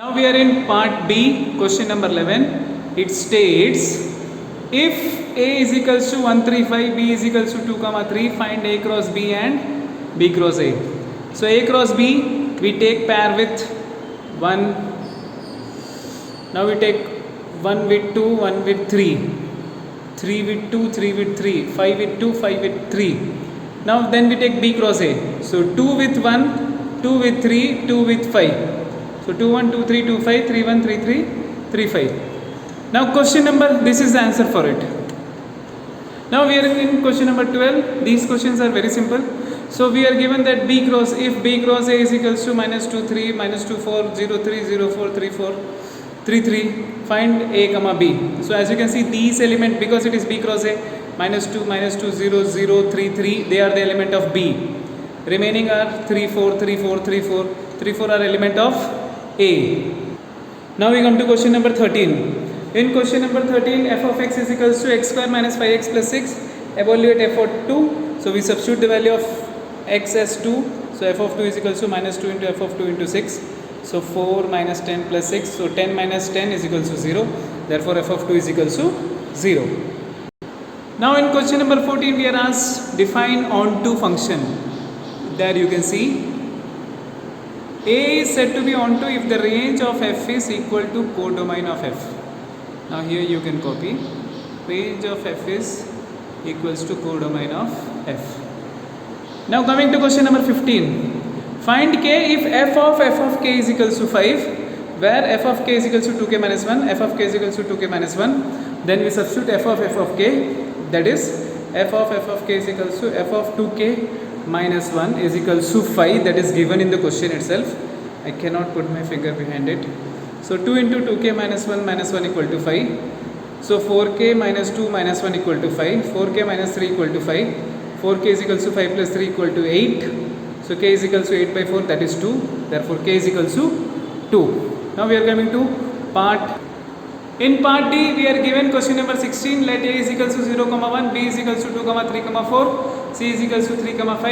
Now we are in part B, question number 11. It states, if A is equals to 135, B is equals to 2 comma 3, find A cross B and B cross A. So A cross B, we take pair with 1. Now we take 1 with 2, 1 with 3, 3 with 2, 3 with 3, 5 with 2, 5 with 3. Now then we take B cross A. So 2 with 1, 2 with 3, 2 with 5. So 2 1 2 3 2 5 3 1 3 3 3 5. Now question number, this is the answer for it. Now we are in question number 12. These questions are very simple. So we are given that B cross, if B cross A is equals to minus 2 3 minus 2 4 0 3 0 4 3 4 3 3, find A comma B. So as you can see, these element, because it is B cross A, minus 2 0 0 3 3, they are the element of B. Remaining are 3 4 3 4 3 4 3 4 are element of A. Now we come to question number 13. In question number 13, f of x is equals to x square minus 5x plus 6. Evaluate f of 2. So we substitute the value of x as 2. So f of 2 is equals to minus 2 into f of 2 into 6. So 4 minus 10 plus 6. So 10 minus 10 is equals to 0. Therefore f of 2 is equals to 0. Now in question number 14, we are asked define onto function. There you can see A is said to be onto if the range of f is equal to codomain of f. Now here you can copy, range of f is equals to codomain of f. Now coming to question number 15. Find k if f of k is equals to 5, where f of k is equals to 2k minus 1, f of k is equals to 2k minus 1. Then we substitute f of k, that is f of k is equals to f of 2k minus 1 is equals to 5, that is given in the question itself. I cannot put my finger behind it. So 2 into 2k minus 1 equal to 5. So 4k minus 2 minus 1 equal to 5. 4k minus 3 equal to 5. 4k is equals to 5 plus 3 equal to 8. So k is equals to 8 by 4, that is 2. Therefore k is equals to 2. Now we are coming to part. In part D, we are given question number 16. Let A is equals to 0, 1, B is equals to 2, 3, 4, C is equals to 3, 5.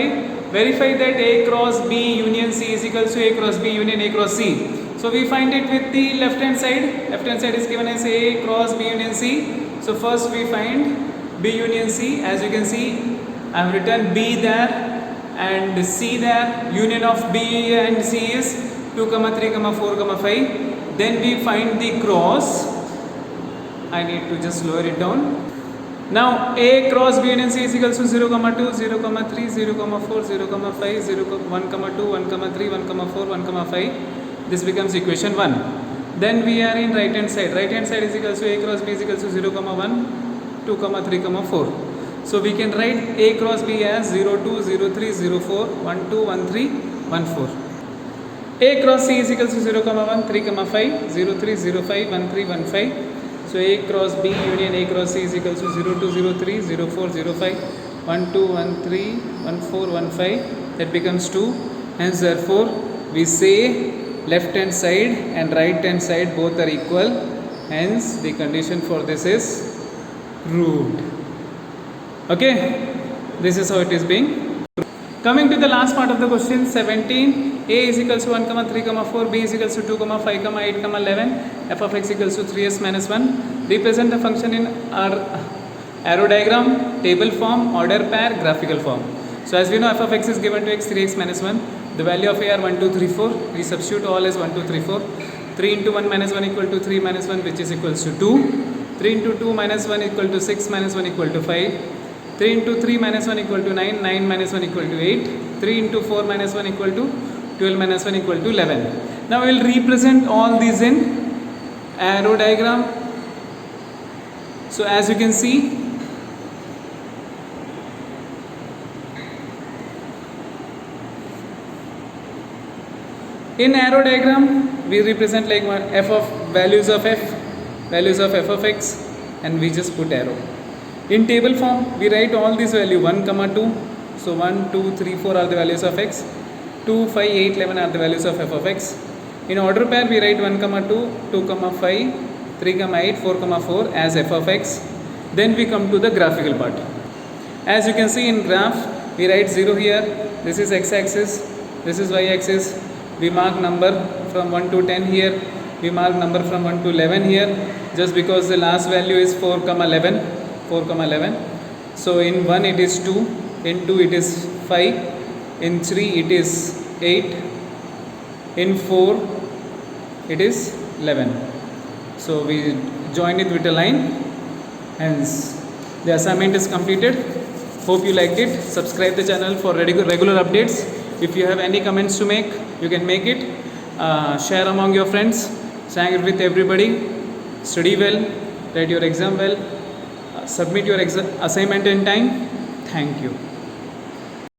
Verify that A cross B union C is equals to A cross B union A cross C. So we find it with the left hand side. Left hand side is given as A cross B union C. So first we find B union C. As you can see, I have written B there and C there. Union of B and C is 2, 3, 4, 5. Then we find the cross. I need to just lower it down. Now A cross B union C is equals to 0, 2, 0, 3, 0, 4, 0, 5, 0, 1, 2, 1, 3, 1, 4, 1, 5. This becomes equation 1. Then we are in right hand side. Right hand side is equals to A cross B is equals to 0, 1, 2, 3, 4. So we can write A cross B as 0, 2, 0, 3, 0, 4, 1, 2, 1, 3, 1, 4. A cross C is equals to 0, 1, 3, 5, 0, 3, 0, 5, 1, 3, 1, 5. So A cross B union A cross C is equals to 0, 2, 0, 3, 0, 4, 0, 5, 1, 2, 1, 3, 1, 4, 1, 5. That becomes 2. Hence therefore we say left hand side and right hand side both are equal. Hence the condition for this is proved. Okay, this is how it is being. Coming to the last part of the question, 17. A is equals to 1, 3, 4, B is equals to 2, 5, 8, 11, f of x equals to 3s minus 1. Represent the function in our arrow diagram, table form, order pair, graphical form. So as we know, f of x is given to x 3x minus 1. The value of a are 1, 2, 3, 4. We substitute all as 1, 2, 3, 4. 3 into 1 minus 1 equal to 3 minus 1, which is equals to 2. 3 into 2 minus 1 equal to 6 minus 1 equal to 5. 3 into 3 minus 1 equal to 9. 9 minus 1 equal to 8. 3 into 4 minus 1 equal to 12 minus 1 equal to 11. Now we will represent all these in arrow diagram. So as you can see, in arrow diagram we represent like f of values of f of x, and we just put arrow. In table form we write all these value 1, 2. So 1, 2, 3, 4 are the values of x. 2, 5, 8, 11 are the values of f of x. In order pair we write 1, 2, 2, 5, 3, 8, 4, 4 as f of x. Then we come to the graphical part. As you can see in graph, we write 0 here. This is x axis, this is y axis. We mark number from 1 to 10 here. we mark number from 1 to 11 here, just because the last value is 4 comma 11, 4 comma 11. So in 1 it is 2, in 2 it is 5, in 3 it is 8, in 4 it is 11. So we join it with a line. Hence the assignment is completed. Hope you liked it. Subscribe the channel for regular updates. If you have any comments to make, you can make it. Share among your friends. Share it with everybody. Study well. Write your exam well. Submit your assignment in time. Thank you.